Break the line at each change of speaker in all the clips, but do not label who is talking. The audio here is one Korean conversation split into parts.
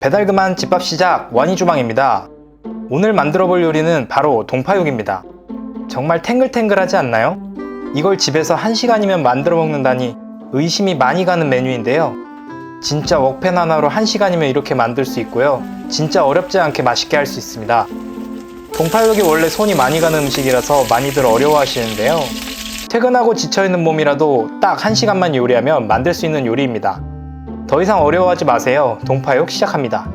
배달 그만 집밥 시작 원희주방입니다. 오늘 만들어 볼 요리는 바로 동파육입니다. 정말 탱글탱글하지 않나요? 이걸 집에서 1시간이면 만들어 먹는다니 의심이 많이 가는 메뉴인데요. 진짜 웍팬 하나로 1시간이면 이렇게 만들 수 있고요. 진짜 어렵지 않게 맛있게 할 수 있습니다. 동파육이 원래 손이 많이 가는 음식이라서 많이들 어려워하시는데요. 퇴근하고 지쳐있는 몸이라도 딱 1시간만 요리하면 만들 수 있는 요리입니다. 더 이상 어려워하지 마세요. 동파육 시작합니다.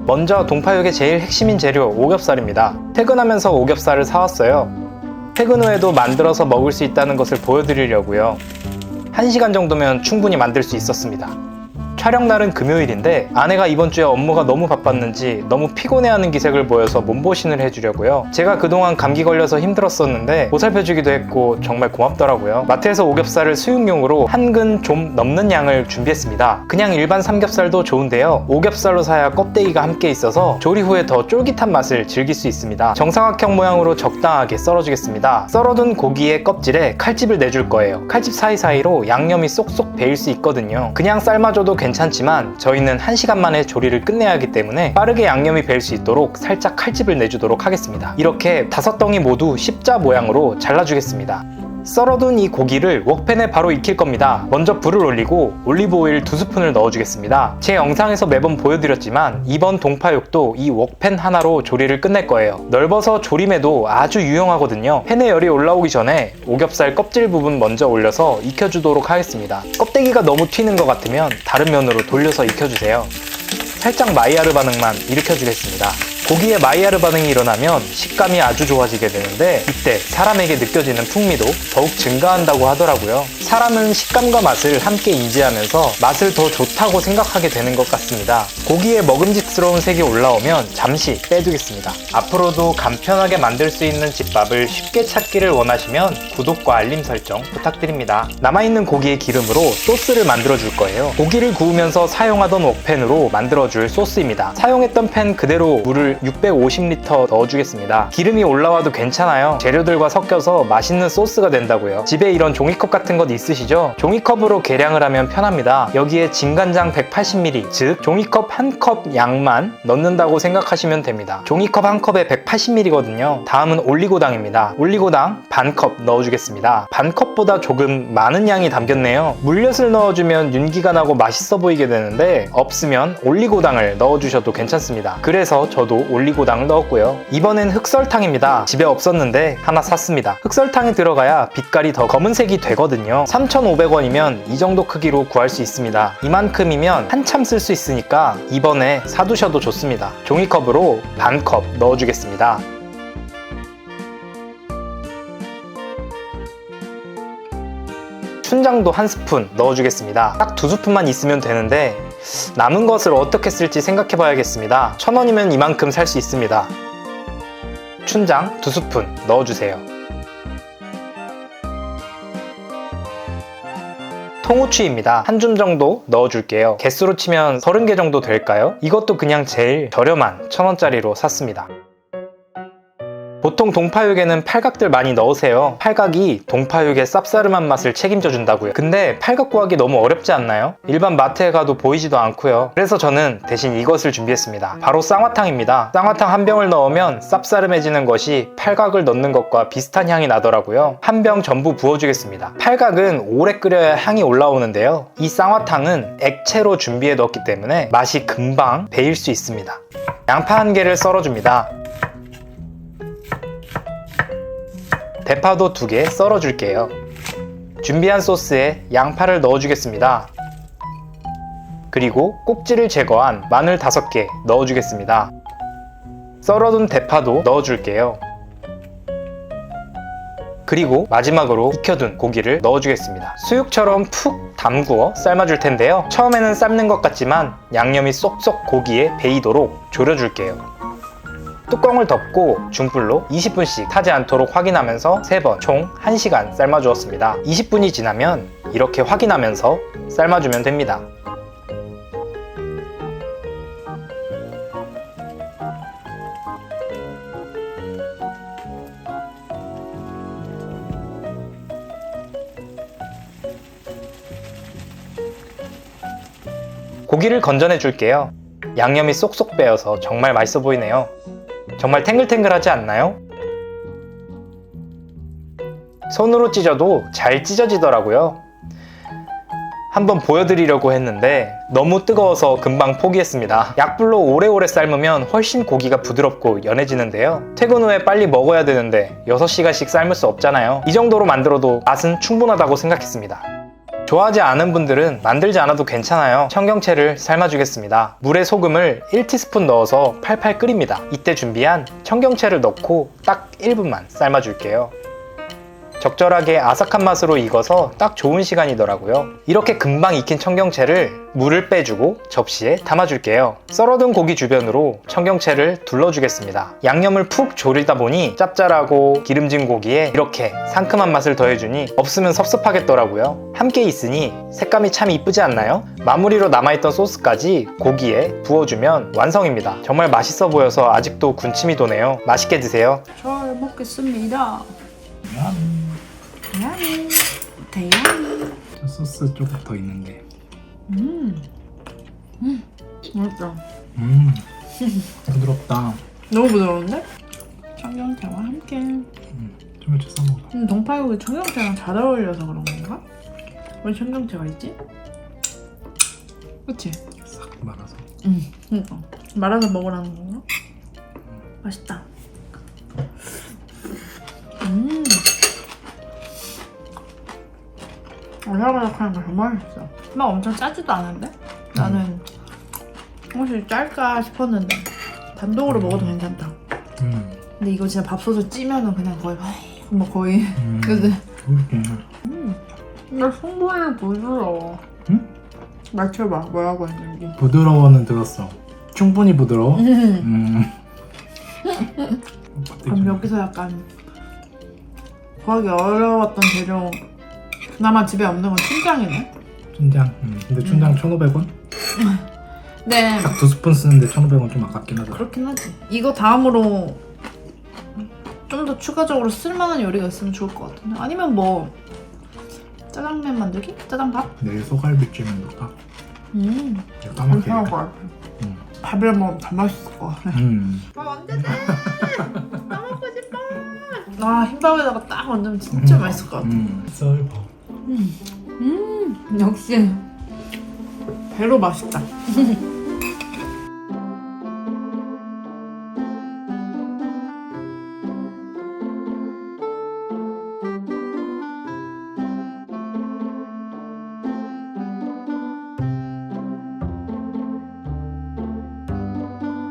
먼저 동파육의 제일 핵심인 재료 오겹살입니다. 퇴근하면서 오겹살을 사왔어요. 퇴근 후에도 만들어서 먹을 수 있다는 것을 보여드리려고요. 1시간 정도면 충분히 만들 수 있었습니다. 촬영 날은 금요일인데 아내가 이번 주에 업무가 너무 바빴는지 너무 피곤해하는 기색을 보여서 몸보신을 해주려고요. 제가 그동안 감기 걸려서 힘들었었는데 보살펴주기도 했고 정말 고맙더라고요. 마트에서 오겹살을 수육용으로 한 근 좀 넘는 양을 준비했습니다. 그냥 일반 삼겹살도 좋은데요. 오겹살로 사야 껍데기가 함께 있어서 조리 후에 더 쫄깃한 맛을 즐길 수 있습니다. 정사각형 모양으로 적당하게 썰어주겠습니다. 썰어둔 고기의 껍질에 칼집을 내줄 거예요. 칼집 사이사이로 양념이 쏙쏙 배일 수 있거든요. 그냥 삶아줘도 괜찮지만 저희는 1시간 만에 조리를 끝내야 하기 때문에 빠르게 양념이 벨 수 있도록 살짝 칼집을 내주도록 하겠습니다. 이렇게 5덩이 모두 십자 모양으로 잘라주겠습니다. 썰어둔 이 고기를 웍팬에 바로 익힐 겁니다. 먼저 불을 올리고 올리브 오일 2스푼을 넣어주겠습니다. 제 영상에서 매번 보여드렸지만 이번 동파육도 이 웍팬 하나로 조리를 끝낼 거예요. 넓어서 조림에도 아주 유용하거든요. 팬에 열이 올라오기 전에 오겹살 껍질 부분 먼저 올려서 익혀주도록 하겠습니다. 껍데기가 너무 튀는 것 같으면 다른 면으로 돌려서 익혀주세요. 살짝 마이야르 반응만 일으켜주겠습니다. 고기에 마이야르 반응이 일어나면 식감이 아주 좋아지게 되는데 이때 사람에게 느껴지는 풍미도 더욱 증가한다고 하더라고요. 사람은 식감과 맛을 함께 인지하면서 맛을 더 좋다고 생각하게 되는 것 같습니다. 고기에 먹음직스러운 색이 올라오면 잠시 빼두겠습니다. 앞으로도 간편하게 만들 수 있는 집밥을 쉽게 찾기를 원하시면 구독과 알림 설정 부탁드립니다. 남아있는 고기의 기름으로 소스를 만들어 줄 거예요. 고기를 구우면서 사용하던 웍팬으로 만들어 줄 소스입니다. 사용했던 팬 그대로 물을 650L 넣어주겠습니다. 기름이 올라와도 괜찮아요. 재료들과 섞여서 맛있는 소스가 된다고요. 집에 이런 종이컵 같은 것 있으시죠? 종이컵으로 계량을 하면 편합니다. 여기에 진간장 180ml, 즉 종이컵 한 컵 양만 넣는다고 생각하시면 됩니다. 종이컵 한 컵에 180ml거든요. 다음은 올리고당입니다. 올리고당 반 컵 넣어주겠습니다. 반 컵보다 조금 많은 양이 담겼네요. 물엿을 넣어주면 윤기가 나고 맛있어 보이게 되는데 없으면 올리고당을 넣어주셔도 괜찮습니다. 그래서 저도 올리고당을 넣었고요. 이번엔 흑설탕입니다. 집에 없었는데 하나 샀습니다. 흑설탕이 들어가야 빛깔이 더 검은색이 되거든요. 3,500원이면 이 정도 크기로 구할 수 있습니다. 이만큼이면 한참 쓸 수 있으니까 이번에 사두셔도 좋습니다. 종이컵으로 반 컵 넣어주겠습니다. 춘장도 한 스푼 넣어주겠습니다. 딱 2스푼만 있으면 되는데 남은 것을 어떻게 쓸지 생각해 봐야겠습니다. 1,000원이면 이만큼 살 수 있습니다. 춘장 2스푼 넣어주세요. 통후추입니다. 한 줌 정도 넣어줄게요. 개수로 치면 30개 정도 될까요? 이것도 그냥 제일 저렴한 1,000원짜리로 샀습니다. 보통 동파육에는 팔각들 많이 넣으세요. 팔각이 동파육의 쌉싸름한 맛을 책임져 준다고요. 근데 팔각 구하기 너무 어렵지 않나요? 일반 마트에 가도 보이지도 않고요. 그래서 저는 대신 이것을 준비했습니다. 바로 쌍화탕입니다. 쌍화탕 한 병을 넣으면 쌉싸름해지는 것이 팔각을 넣는 것과 비슷한 향이 나더라고요. 한 병 전부 부어주겠습니다. 팔각은 오래 끓여야 향이 올라오는데요. 이 쌍화탕은 액체로 준비해 넣었기 때문에 맛이 금방 배일 수 있습니다. 양파 1개를 썰어줍니다. 대파도 2개 썰어줄게요. 준비한 소스에 양파를 넣어주겠습니다. 그리고 꼭지를 제거한 마늘 5개 넣어주겠습니다. 썰어둔 대파도 넣어줄게요. 그리고 마지막으로 익혀둔 고기를 넣어주겠습니다. 수육처럼 푹 담구어 삶아줄 텐데요. 처음에는 삶는 것 같지만 양념이 쏙쏙 고기에 배이도록 졸여줄게요. 뚜껑을 덮고 중불로 20분씩 타지 않도록 확인하면서 3번 총 1시간 삶아주었습니다. 20분이 지나면 이렇게 확인하면서 삶아주면 됩니다. 고기를 건져내 줄게요. 양념이 쏙쏙 배어서 정말 맛있어 보이네요. 정말 탱글탱글하지 않나요? 손으로 찢어도 잘 찢어지더라고요. 한번 보여드리려고 했는데 너무 뜨거워서 금방 포기했습니다. 약불로 오래오래 삶으면 훨씬 고기가 부드럽고 연해지는데요. 퇴근 후에 빨리 먹어야 되는데 6시간씩 삶을 수 없잖아요. 이 정도로 만들어도 맛은 충분하다고 생각했습니다. 좋아하지 않은 분들은 만들지 않아도 괜찮아요. 청경채를 삶아주겠습니다. 물에 소금을 1티스푼 넣어서 팔팔 끓입니다. 이때 준비한 청경채를 넣고 딱 1분만 삶아줄게요. 적절하게 아삭한 맛으로 익어서 딱 좋은 시간이더라고요. 이렇게 금방 익힌 청경채를 물을 빼주고 접시에 담아줄게요. 썰어둔 고기 주변으로 청경채를 둘러주겠습니다. 양념을 푹 졸이다 보니 짭짤하고 기름진 고기에 이렇게 상큼한 맛을 더해주니 없으면 섭섭하겠더라고요. 함께 있으니 색감이 참 이쁘지 않나요? 마무리로 남아있던 소스까지 고기에 부어주면 완성입니다. 정말 맛있어 보여서 아직도 군침이 도네요. 맛있게 드세요.
잘 먹겠습니다. 야미 대야미.
저 소스 조금 더 있는데.
맛있다.
부드럽다.
너무 부드러운데? 청경채와 함께.
청경채 싸먹어.
동파육이 청경채랑 잘 어울려서 그런 건가? 왜 청경채가 있지? 그치?
싹 말아서.
그러니까 말아서 먹으라는 건가? 맛있다. 아삭아삭하는 거 정말 맛있어. 막 엄청 짜지도 않은데? 나는 혹시 짤까 싶었는데 단독으로 먹어도 괜찮다. 근데 이거 진짜 밥솥에 찌면은 그냥 거의 뭐 거의 그치? 근데 충분히 부드러워.
응?
맞춰봐 뭐라고 했는지.
부드러워는 들었어. 충분히 부드러워?
그럼 여기서 약간 구하기 어려웠던 재료 그나마 집에 없는 건 춘장이네.
춘장. 근데 춘장 1,500원?
네.
딱 2스푼 쓰는데 1,500원 좀 아깝긴 하더라.
그렇긴 하지. 이거 다음으로 좀 더 추가적으로 쓸만한 요리가 있으면 좋을 것 같은데. 아니면 뭐 짜장면 만들기? 짜장밥?
내일 소갈비찜 해볼까?
괜찮을
까맣게.
것 같아. 밥을 먹으면 다 맛있을 것 같아. 밥 언제 돼? 다 먹고 싶어. 아 흰밥에다가 딱 얹으면 진짜 맛있을 것 같아.
썰밥.
역시 배로 맛있다.